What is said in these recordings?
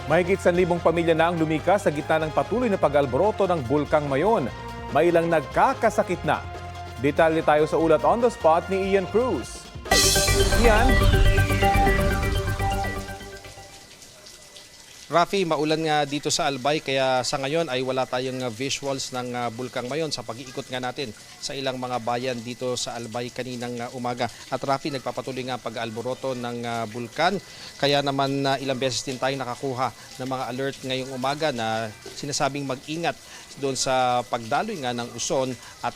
Mahigit 1,000 pamilya na ang lumikas sa gitna ng patuloy na pag-alboroto ng Bulkang Mayon. May ilang nagkakasakit na. Detalye tayo sa ulat on the spot ni Ian Cruz. Ian? Rafi, maulan nga dito sa Albay kaya sa ngayon ay wala tayong visuals ng Bulkang Mayon sa pag-iikot nga natin sa ilang mga bayan dito sa Albay kaninang umaga. At Rafi, nagpapatuloy nga pag-alboroto ng bulkan kaya naman ilang beses din tayong nakakuha ng mga alert ngayong umaga na sinasabing mag-ingat doon sa pagdaloy nga ng uson at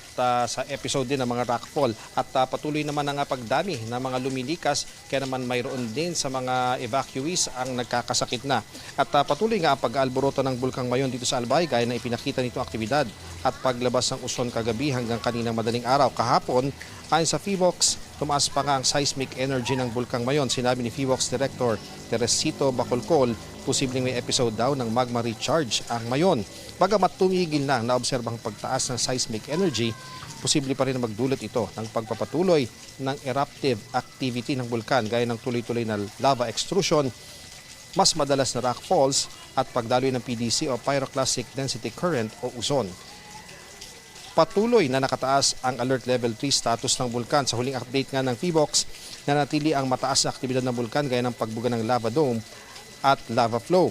sa episode din ng mga rockfall. At patuloy naman ang pagdami ng mga lumilikas kaya naman mayroon din sa mga evacuees ang nagkakasakit na. At patuloy nga ang pag-alboroto ng Bulkang Mayon dito sa Albay gaya na ipinakita nitong aktibidad at paglabas ng uson kagabi hanggang kaninang madaling araw. Kahapon, ayon sa PHIVOLCS, tumaas pa nga ang seismic energy ng Bulkang Mayon. Sinabi ni PHIVOLCS Director Teresito Bacolcol, posibleng may episode daw ng magma recharge ang Mayon. Bagamat tumigil na naobserbang pagtaas ng seismic energy, posible pa rin na magdulot ito ng pagpapatuloy ng eruptive activity ng bulkan gaya ng tuloy-tuloy na lava extrusion, mas madalas na rock falls at pagdaloy ng PDC o Pyroclastic Density Current o uson. Patuloy na nakataas ang Alert Level 3 status ng bulkan. Sa huling update nga ng PHIVOLCS, nanatili ang mataas na aktibidad ng bulkan gaya ng pagbuga ng lava dome at lava flow.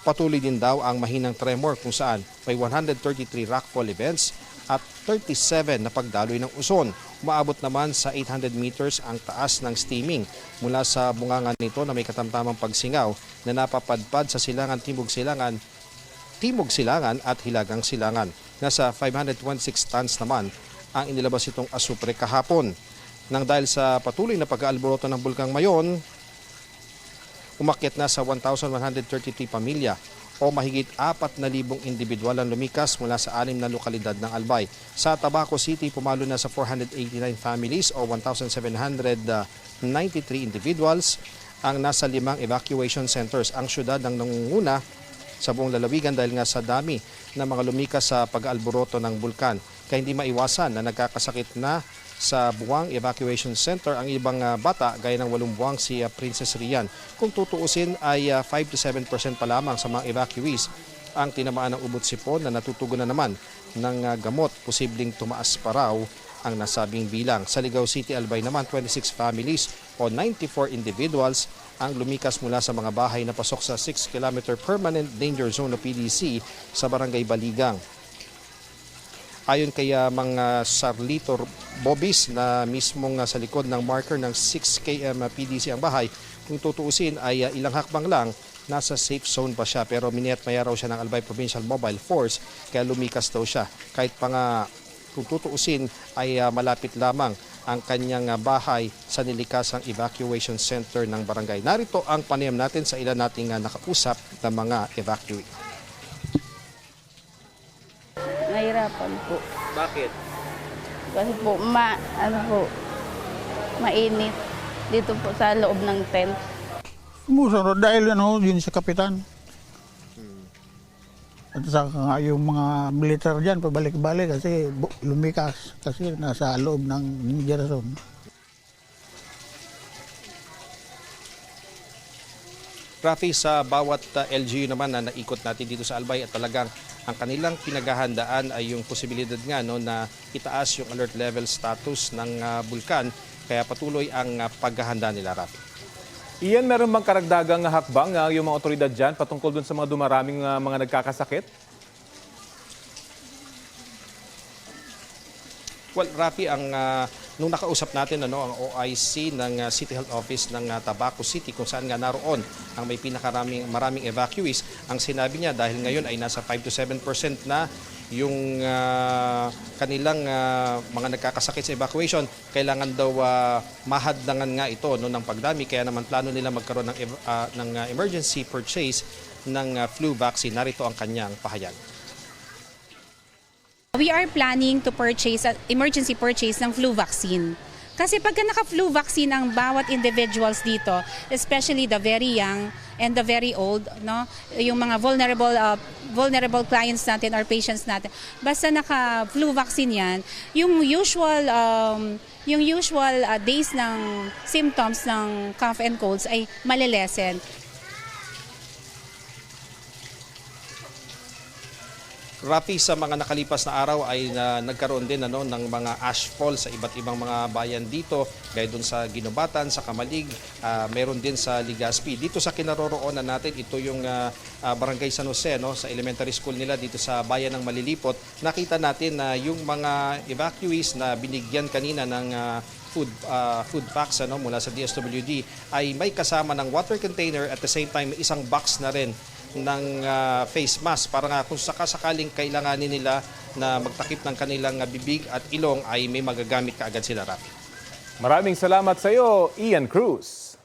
Patuloy din daw ang mahinang tremor kung saan may 133 rockfall events at 37 na pagdaloy ng uson. Umaabot naman sa 800 meters ang taas ng steaming mula sa bunganga nito na may katamtamang pagsingaw na napapadpad sa silangan Timog Silangan at Hilagang Silangan. Nasa 526 tons naman ang inilabas itong asupre kahapon. Nang dahil sa patuloy na pag-aalboroto ng Bulkang Mayon, umakyat na sa 1,133 pamilya o mahigit 4,000 individual ang lumikas mula sa 6 na lokalidad ng Albay. Sa Tabaco City, pumalo na sa 489 families o 1,793 individuals ang nasa 5 evacuation centers. Ang syudad ang nangunguna sa buong lalawigan dahil nga sa dami ng mga lumikas sa pag-aalboroto ng bulkan. Kaya hindi maiwasan na nagkakasakit na sa Buwang Evacuation Center ang ibang bata gaya ng 8 buwang si Princess Rian. Kung tutuusin ay 5 to 7% pa lamang sa mga evacuees ang tinamaan ng ubot sipon na natutugunan naman ng gamot. Posibleng tumaas pa raw ang nasabing bilang. Sa Ligao City, Albay naman 26 families o 94 individuals ang lumikas mula sa mga bahay na pasok sa 6-kilometer permanent danger zone o PDC sa Barangay Baligang. Ayon kay mga Sarlito Bobis na mismong sa likod ng marker ng 6 km PDC ang bahay, kung tutuusin ay ilang hakbang lang, nasa safe zone pa siya. Pero miniyat-maya raw siya ng Albay Provincial Mobile Force kaya lumikas daw siya. Kahit pa nga kung tutuusin ay malapit lamang ang kanyang bahay sa nilikasang evacuation center ng barangay. Narito ang panayam natin sa ilan nating nakausap na mga evacuee. Nahirapan po. Bakit? Kasi po, mainit dito po sa loob ng tent. Sumusunod dahil yun sa kapitan. At saka yung mga militar dyan, pabalik-balik kasi lumikas kasi nasa loob ng danger zone. Rafi, sa bawat LGU naman na naikot natin dito sa Albay at talagang ang kanilang pinaghahandaan ay yung posibilidad nga na itaas yung alert level status ng bulkan kaya patuloy ang paghahanda nila, Rafi. Ian, meron bang karagdagang hakbang yung mga otoridad dyan patungkol dun sa mga dumaraming mga nagkakasakit? Well, Rafi, nung nakausap natin ang OIC ng City Health Office ng Tabaco City kung saan nga naroon ang may maraming evacuees, ang sinabi niya dahil ngayon ay nasa 5 to 7% na yung kanilang mga nagkakasakit sa evacuation, kailangan daw mahadlangan nga ito ng pagdami. Kaya naman plano nila magkaroon ng emergency purchase ng flu vaccine. Narito ang kanyang pahayag. We are planning to purchase emergency purchase ng flu vaccine. Kasi pagka naka-flu vaccine ang bawat individuals dito, especially the very young and the very old, yung mga vulnerable clients natin or patients natin, basta naka-flu vaccine yan, yung usual days ng symptoms ng cough and colds ay malilesen. Rafi, sa mga nakalipas na araw ay nagkaroon din ng mga ashfall sa iba't ibang mga bayan dito, gaya doon sa Ginobatan, sa Kamalig, meron din sa Legazpi. Dito sa kinaroroonan natin, ito yung Barangay San Jose, sa elementary school nila dito sa bayan ng Malilipot. Nakita natin na yung mga evacuees na binigyan kanina ng food packs mula sa DSWD ay may kasama ng water container, at the same time isang box na rin ng face mask para nga kung sakasakaling kailanganin nila na magtakip ng kanilang bibig at ilong ay may magagamit kaagad sila, Rafi. Maraming salamat sa iyo, Ian Cruz.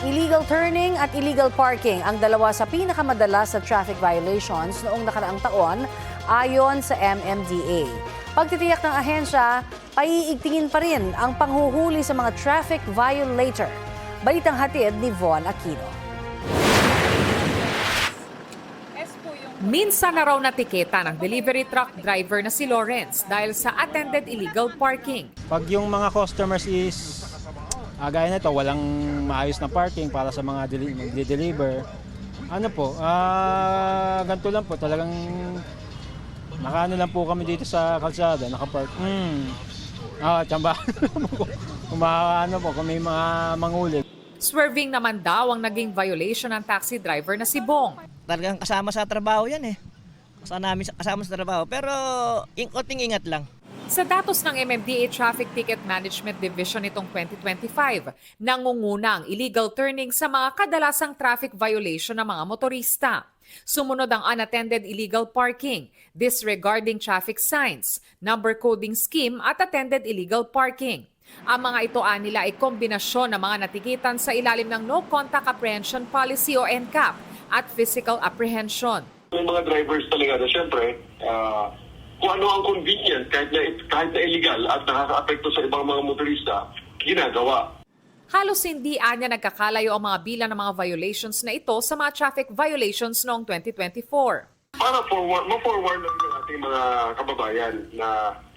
Illegal turning at illegal parking ang dalawa sa pinakamadalas sa traffic violations noong nakaraang taon ayon sa MMDA. Pagtitiyak ng ahensya, paiigtingin pa rin ang panghuhuli sa mga traffic violator. Balitang hatid ni Von Aquino. Minsan na raw natiketa ng delivery truck driver na si Lawrence dahil sa attended illegal parking. Pag yung mga customers is gaya nito, walang maayos na parking para sa mga deliver, ganito lang po, talagang nakaano lang po kami dito sa kalsada, nakapark. Tsambahan kung may mga mangulit. Swerving naman daw ang naging violation ng taxi driver na si Bong. Talagang kasama sa trabaho yan eh. Kasama sa trabaho. Pero konting ingat lang. Sa datos ng MMDA Traffic Ticket Management Division nitong 2025, nangunguna ang illegal turning sa mga kadalasang traffic violation ng mga motorista. Sumunod ang unattended illegal parking, disregarding traffic signs, number coding scheme at attended illegal parking. Ang mga ito nila ay kombinasyon ng mga natikitan sa ilalim ng No Contact Apprehension Policy o NCAP at physical apprehension. Yung mga drivers talaga na siyempre, kung ano ang convenient kahit na illegal at nakaka-apekto sa ibang mga motorista, ginagawa. Halos hindi anya nagkakalayo ang mga bilang ng mga violations na ito sa mga traffic violations noong 2024. Para ma-forward natin ang ating mga kababayan na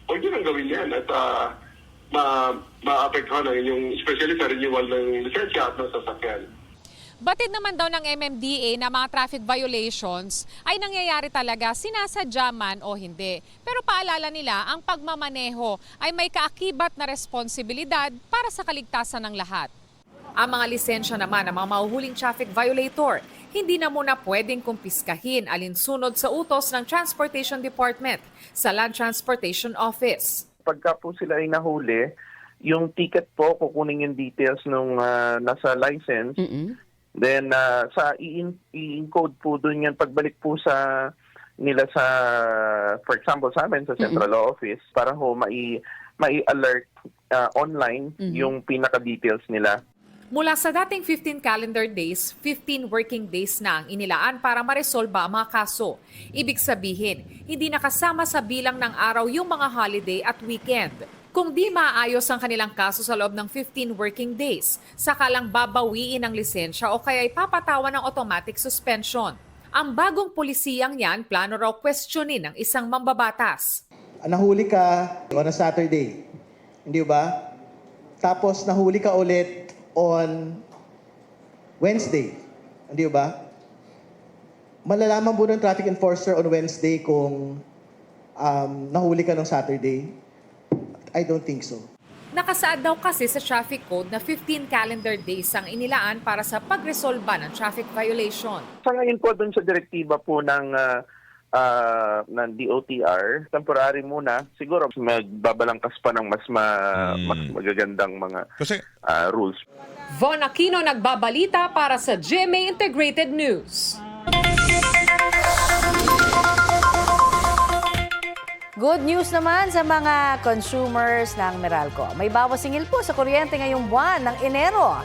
huwag nyo nang gawin yan at ma-apektuhan ang inyong, especially sa renewal ng lisensya at ng sasakyan. Batid naman daw ng MMDA na mga traffic violations ay nangyayari talaga sinasadya man o hindi. Pero paalala nila, ang pagmamaneho ay may kaakibat na responsibilidad para sa kaligtasan ng lahat. Ang mga lisensya naman ng mga mahuhuling traffic violator, hindi na muna pwedeng kumpiskahin alinsunod sa utos ng Transportation Department sa Land Transportation Office. Pagka po sila ay nahuli, yung ticket po, kukunin yung details nung nasa license. Then, i-encode po dun yan pagbalik po sa nila sa, for example, sa amin, sa Central Office, para ho mai-alert online yung pinaka-details nila. Mula sa dating 15 calendar days, 15 working days na ang inilaan para maresolba ang mga kaso. Ibig sabihin, hindi nakasama sa bilang ng araw yung mga holiday at weekend. Kung di maayos ang kanilang kaso sa loob ng 15 working days, saka lang babawiin ang lisensya o kaya ipapatawan ng automatic suspension. Ang bagong pulisiyang yan, plano raw questionin ng isang mambabatas. Nahuli ka on a Saturday, hindi ba? Tapos nahuli ka ulit on Wednesday, hindi ba? Malalaman po ng traffic enforcer on Wednesday kung nahuli ka ng Saturday. I don't think so. Nakasaad daw kasi sa traffic code na 15 calendar days ang inilaan para sa pagresolba ng traffic violation. Sa ngayon po dun sa direktiba po ng DOTR, temporary muna, siguro magbabalangkas pa ng mas magagandang mga rules. Von Aquino nagbabalita para sa GMA Integrated News. Good news naman sa mga consumers ng Meralco. May bawas singil po sa kuryente ngayong buwan ng Enero.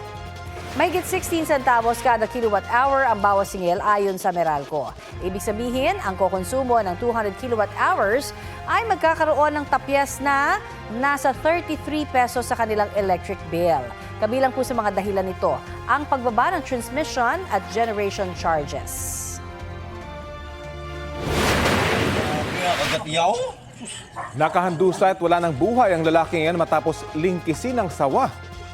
Mahigit 16 centavos kada kilowatt hour ang bawas singil ayon sa Meralco. Ibig sabihin, ang kokonsumo ng 200 kilowatt hours ay magkakaroon ng tapyas na nasa 33 pesos sa kanilang electric bill. Kabilang po sa mga dahilan nito, ang pagbaba ng transmission at generation charges. Nakahandusa at wala ng buhay ang lalaking yan matapos lingkisin ng sawa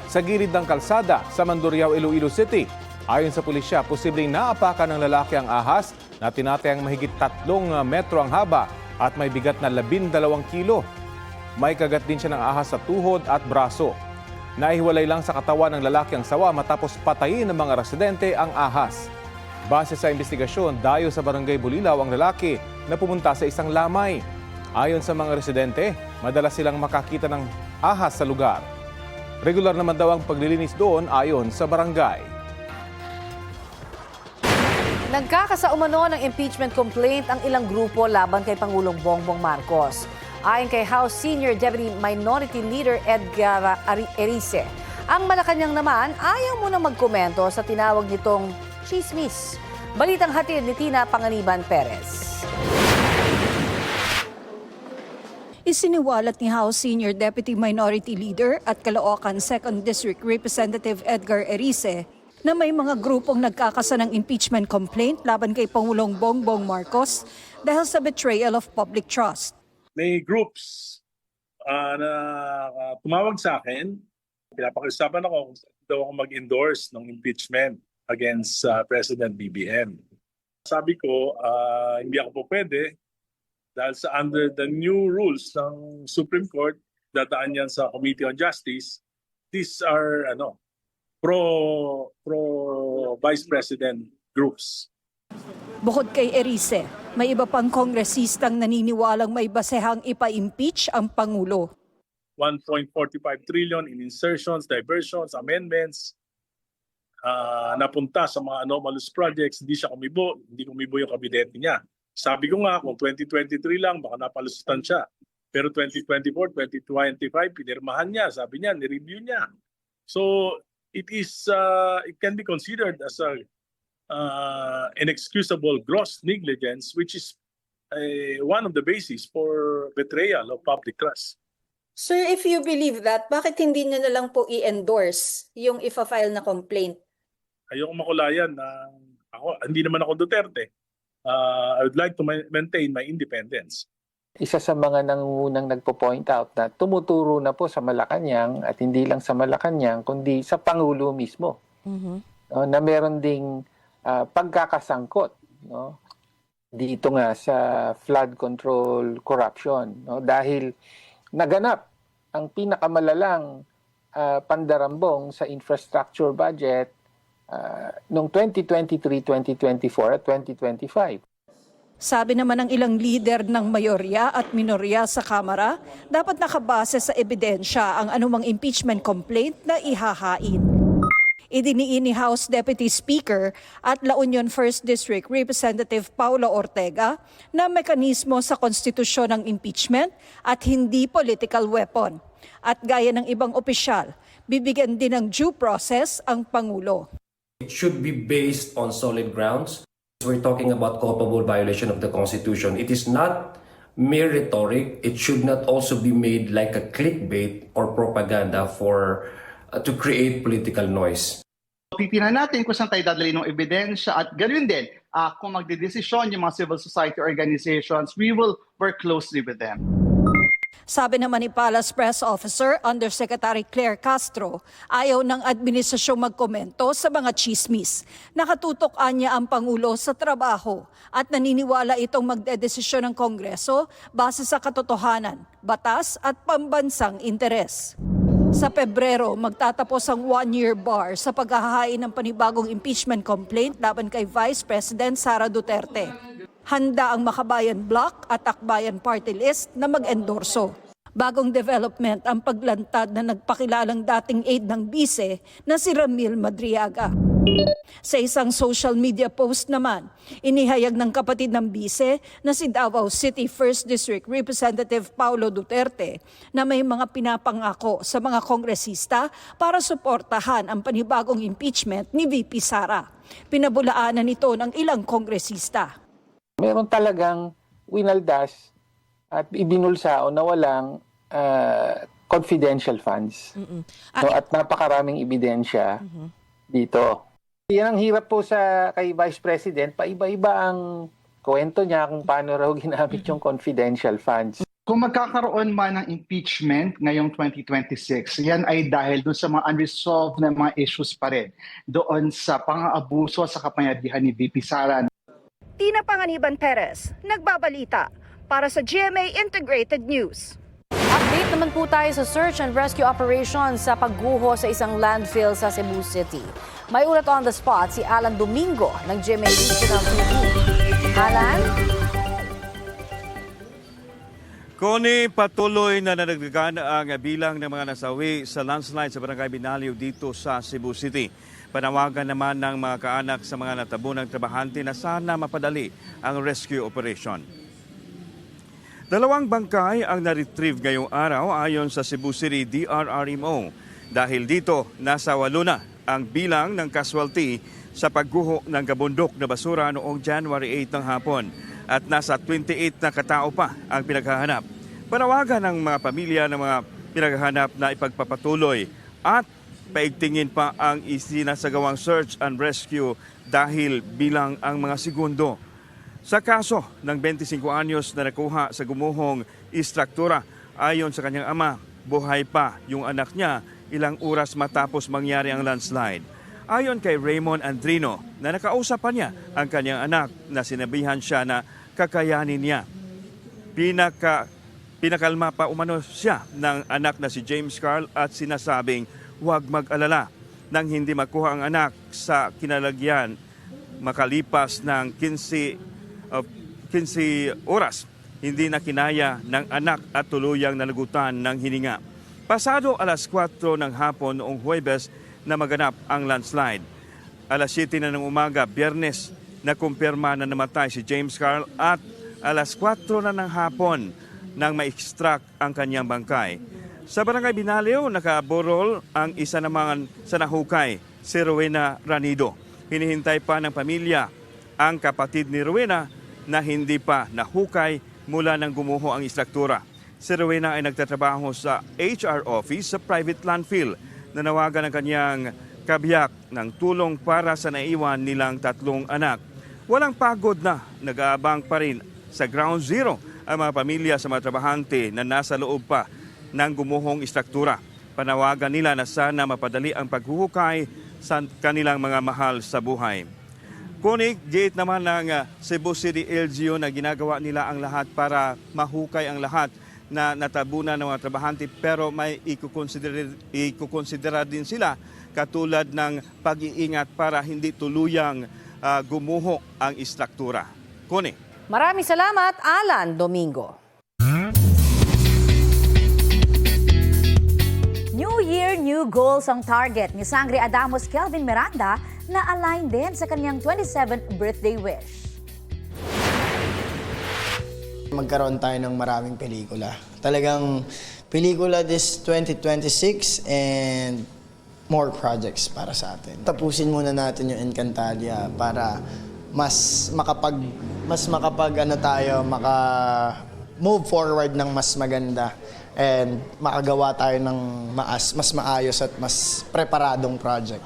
sa gilid ng kalsada sa Mandurriao, Iloilo City. Ayon sa pulisya, posibleng naapakan ng lalaki ang ahas na tinatayang mahigit 3 metro ang haba at may bigat na 12 kilo. May kagat din siya ng ahas sa tuhod at braso. Naihiwalay lang sa katawan ng lalaki ang sawa matapos patayin ng mga residente ang ahas. Base sa investigasyon, dayo sa barangay Bulilaw ang lalaki na pumunta sa isang lamay. Ayon sa mga residente, madalas silang makakita ng ahas sa lugar. Regular naman daw ang paglilinis doon ayon sa barangay. Nagkakasaumano ng impeachment complaint ang ilang grupo laban kay Pangulong Bongbong Marcos. Ayon kay House Senior Deputy Minority Leader Edgar Erice, ang Malacanang naman ayaw munang magkomento sa tinawag nitong chismis. Balitang hatid ni Tina Panganiban Perez. Isiniwalat ni House Senior Deputy Minority Leader at Caloocan 2nd District Representative Edgar Erice na may mga grupong nagkakasa ng impeachment complaint laban kay Pangulong Bongbong Marcos dahil sa betrayal of public trust. May groups na tumawag sa akin, pinapakiusapan ako kung saan daw ako mag-endorse ng impeachment against President BBM. Sabi ko, hindi ako po pwede dahil sa under the new rules ng Supreme Court, dadaan yan sa Committee on Justice. These are pro-Vice President groups. Bukod kay Erice, may iba pang kongresistang naniniwalang may basehang ipa-impeach ang Pangulo. 1.45 trillion in insertions, diversions, amendments, napunta sa mga anomalous projects, hindi kumibo yung kabinete niya. Sabi ko nga, kung 2023 lang, baka napalusutan siya. Pero 2024, 2025, pinirmahan niya, sabi niya, nireview niya. So, it can be considered as inexcusable gross negligence, which is one of the basis for betrayal of public trust. Sir, if you believe that, bakit hindi niyo na lang po i-endorse yung ifa-file na complaint? Ayokong makulayan na hindi naman ako Duterte. I would like to maintain my independence. Isa sa mga nangungunang nagpo-point out na tumuturo na po sa Malacanang at hindi lang sa Malacanang kundi sa Pangulo mismo. Na meron ding pagkakasangkot dito nga sa flood control corruption dahil naganap ang pinakamalalang pandarambong sa infrastructure budget noong 2023, 2024 at 2025. Sabi naman ng ilang leader ng mayorya at minorya sa Kamara, dapat nakabase sa ebidensya ang anumang impeachment complaint na ihahain. Idiniin ni House Deputy Speaker at La Union 1st District Representative Paulo Ortega na mekanismo sa konstitusyon ng impeachment at hindi political weapon. At gaya ng ibang opisyal, bibigyan din ng due process ang Pangulo. It should be based on solid grounds. We're talking about culpable violation of the Constitution. It is not mere rhetoric. It should not also be made like a clickbait or propaganda to create political noise. Titingnan natin kung saan tayo dadali ng ebidensya at ganoon din, kung magdedesisyon yung mga civil society organizations, we will work closely with them. Sabi naman ni Palace Press Officer Undersecretary Claire Castro, ayaw ng administrasyong magkomento sa mga chismis. Nakatutok-an niya ang Pangulo sa trabaho at naniniwala itong magdedesisyon ng Kongreso base sa katotohanan, batas at pambansang interes. Sa Pebrero, magtatapos ang 1-year bar sa paghahain ng panibagong impeachment complaint laban kay Vice President Sara Duterte. Handa ang Makabayan Bloc at Akbayan Party List na mag-endorso. Bagong development ang paglantad na nagpakilalang dating aide ng bise na si Ramil Madriaga. Sa isang social media post naman, inihayag ng kapatid ng bise na si Davao City 1st District Representative Paulo Duterte na may mga pinapangako sa mga kongresista para suportahan ang panibagong impeachment ni VP Sara. Pinabulaanan ito ng ilang kongresista. Meron talagang winaldas at ibinulsa o nawalang confidential funds. At napakaraming ebidensya dito. Yan ang hirap po kay Vice President, paiba-iba ang kwento niya kung paano raw ginamit yung confidential funds. Kung magkakaroon man ng impeachment ngayong 2026, yan ay dahil doon sa mga unresolved na mga issues pa rin. Doon sa pang-aabuso sa kapangyarihan ni VP Sara. Tina Panganiban Perez, nagbabalita para sa GMA Integrated News. Update naman po tayo sa search and rescue operation sa pagguho sa isang landfill sa Cebu City. May ulat on the spot si Alan Domingo ng GMA Regional TV. Alan? Connie, patuloy na nadagdagan ang bilang ng mga nasawi sa landslide sa Barangay Binaliw dito sa Cebu City. Panawagan naman ng mga kaanak sa mga natabunang trabahante na sana mapadali ang rescue operation. 2 bangkay ang na-retrieve ngayong araw ayon sa Cebu City DRRMO. Dahil dito, nasa 8 na ang bilang ng casualty sa pagguho ng kabundok na basura noong January 8 ng hapon. At nasa 28 na katao pa ang pinaghahanap. Panawagan ng mga pamilya ng mga pinaghahanap na ipagpapatuloy at paigtingin pa ang isinasagawang search and rescue dahil bilang ang mga segundo. Sa kaso ng 25 anyos na nakuha sa gumuhong istruktura, ayon sa kanyang ama, buhay pa yung anak niya ilang oras matapos mangyari ang landslide. Ayon kay Raymond Andrino na nakausap pa niya ang kanyang anak na sinabihan siya na kakayanin niya. Pinakalma pa umano siya ng anak na si James Carl at sinasabing huwag mag-alala nang hindi makuha ang anak sa kinalagyan makalipas ng 15 oras. Hindi na kinaya ng anak at tuluyang nalagutan ng hininga. Pasado alas 4 ng hapon noong Huwebes na maganap ang landslide. Alas 7 na ng umaga, Biyernes, nakumpirma na namatay si James Carl at alas 4 na ng hapon nang ma-extract ang kanyang bangkay. Sa Barangay Binaliw, nakaborol ang isa naman sa nahukay, si Rowena Ranido. Hinihintay pa ng pamilya ang kapatid ni Rowena na hindi pa nahukay mula nang gumuho ang istruktura. Si Rowena ay nagtatrabaho sa HR office sa private landfill. Nanawagan ang kanyang kabiyak ng tulong para sa naiwan nilang 3 anak. Walang pagod na nag-aabang pa rin sa ground zero ang mga pamilya sa mga trabahante na nasa loob pa ng gumuhong istruktura. Panawagan nila na sana mapadali ang paghuhukay sa kanilang mga mahal sa buhay. Kunig, gate naman ng Cebu City LGU na ginagawa nila ang lahat para mahukay ang lahat na natabunan ng mga trabahante, pero may ikukonsidera din sila katulad ng pag-iingat para hindi tuluyang gumuho ang istruktura. Kone. Maraming salamat, Alan Domingo. New Year, new goals ang target ni Sangre Adamos Kelvin Miranda na align din sa kanyang 27th birthday wish. Magkaroon tayo ng maraming pelikula. Talagang pelikula this 2026 and more projects para sa atin. Tapusin muna natin yung Encantadia para mas makapag move forward ng mas maganda and makagawa tayo ng mas maayos at mas preparadong project.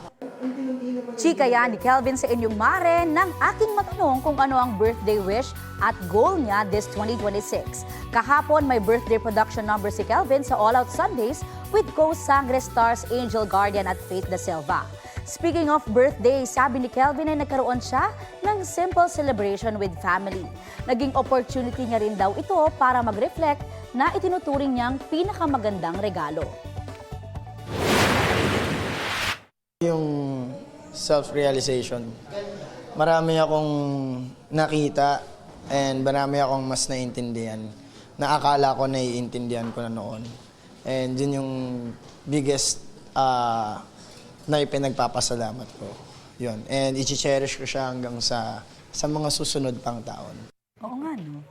Chika yan ni Kelvin sa inyong mare nang aking matanong kung ano ang birthday wish at goal niya this 2026. Kahapon may birthday production number si Kelvin sa All Out Sundays with co-Sangre stars Angel Guardian at Faith Da Silva. Speaking of birthday, sabi ni Kelvin ay nagkaroon siya ng simple celebration with family. Naging opportunity niya rin daw ito para mag-reflect na itinuturing niyang pinakamagandang regalo. Yung self-realization. Marami akong nakita and marami akong mas naiintindihan na akala ko naiintindihan ko na noon. And yun yung biggest na ipinagpapasalamat ko. Yun. And i-cherish ko siya hanggang sa mga susunod pang taon. Oo nga, no?